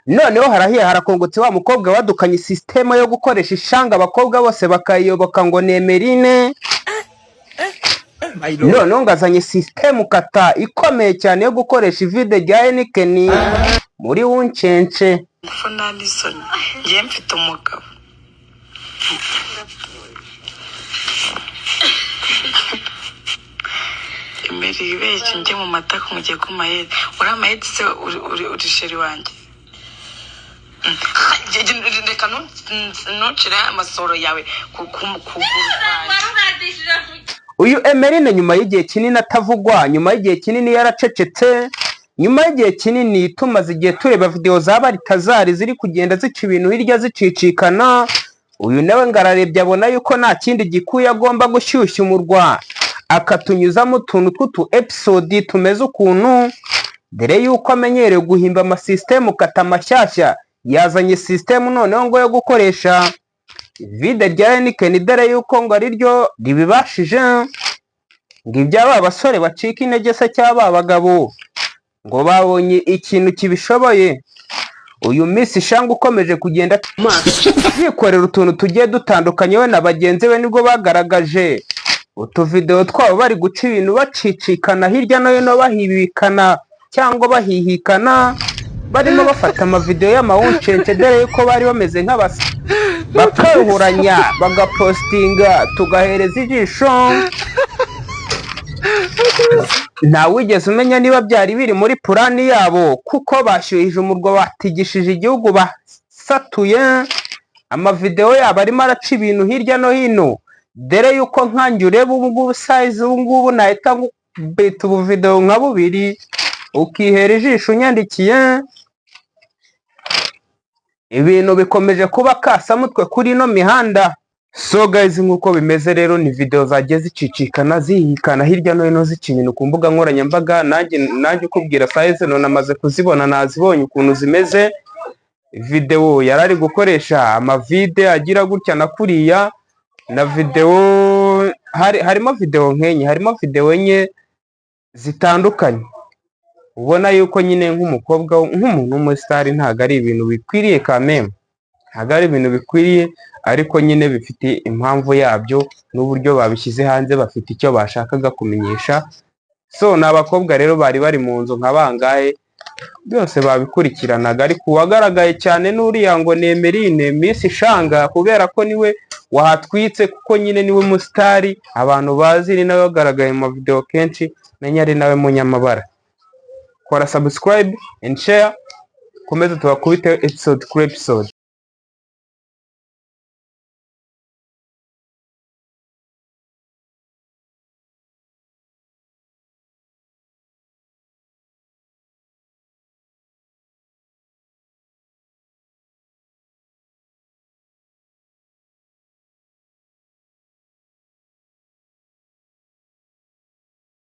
noneho harahiye harakongotse wa mukobwa wadukanye system yo gukoresha ishanga abakobwa bose bakayiyoboka ngo ni Emelyn. Noneho ngazanye system kata ikomeye cyane yo gukoresha ivide rya Heineken muri wuncence. Fonalisoni ngiye mfite umugabo. Imbere ibeshye njye mu matako mugiye ku mayede. Uri amayede se uri sheri wanjye. Reka ntucire amasoro yawe kuguru. Uyu Emelyn nyuma y'igihe kinini atavugwa, nyuma y'igihe kinini yaracecetse, nyuma y'igihe kinini tumaze igihe tureba video za Barithazal ziri kugenda zica ibintu hirya zicicikana, uyu nawe ngararebye abona yuko nta kindi gikuye agomba gushyushya umurwa akatunyuzamo utuntu tw'utu episode tumeze ukuntu, dore yuko amenyereye guhimba amasystem kata mashyashya. Yazanye system noneho ngo yo gukoresha vide rya Heineken, dore yuko ngo ari ryo ribibashije ngo ibyaba basore bacika intege se cyaba abagabo ngo babonye ikintu kibishoboye. Uyu Miss Ishanga ukomeje kugenda yikorera utuntu tugiye dutandukanye we na bagenzi be, nibwo bagaragaje utuvideo twabo bari guca ibintu bacicikana hirya no hino, bahibikana cyangwa bahihikana, barimo bafata amavideo y'amawuncense, dore yuko bari bameze nk'abasa bakahuranya bagapostinga tugahereza ijisho. Ntawigeze umenya niba byari biri muri purani yabo, kuko bashyuhije umurwa batigishije igihugu, basatuye amavideo yabo arimo araca ibintu hirya no hino, dore yuko nkanjye ureba ubu ngubu size ubu ngubu nahita ngubita ubuvideo nka bubiri ukihera ijisho unyandikiye. Ibintu bikomeje kuba kasamutwe kuri ino mihanda. So guys, nkuko bimeze rero ni video zagiye zicicikana zihikana hirya no hino zica ibintu ku mbuga nkoranyambaga, nanjye ukubwira size none amaze kuzibona, nazibonye ukuntu zimeze. Video yarari gukoresha amavide agira gutya na kuriya, na video harimo video nkenye, harimo video enye zitandukanye. Ubona yuko nyine nk'umukobwa nk'umuntu w'umustar ntago ari ibintu bikwiriye kameme, ntago ari ibintu bikwiriye, ariko nyine bifite impamvu yabyo n'uburyo babishyize hanze, bafite icyo bashakaga kumenyesha. So n'abakobwa rero bari mu nzu nkabangaye byose babikurikiranaga, ariko uwagaragaye cyane n'uriya ngo ni Emelyn Miss Ishanga, kubera ko niwe wahatwitse, kuko nyine niwe mustari abantu bazi, ni nawe wagaragaye mu video kenshi, menya ari nawe munyamabara. Kora subscribe and share, komeza tubakubite episode kuri episode.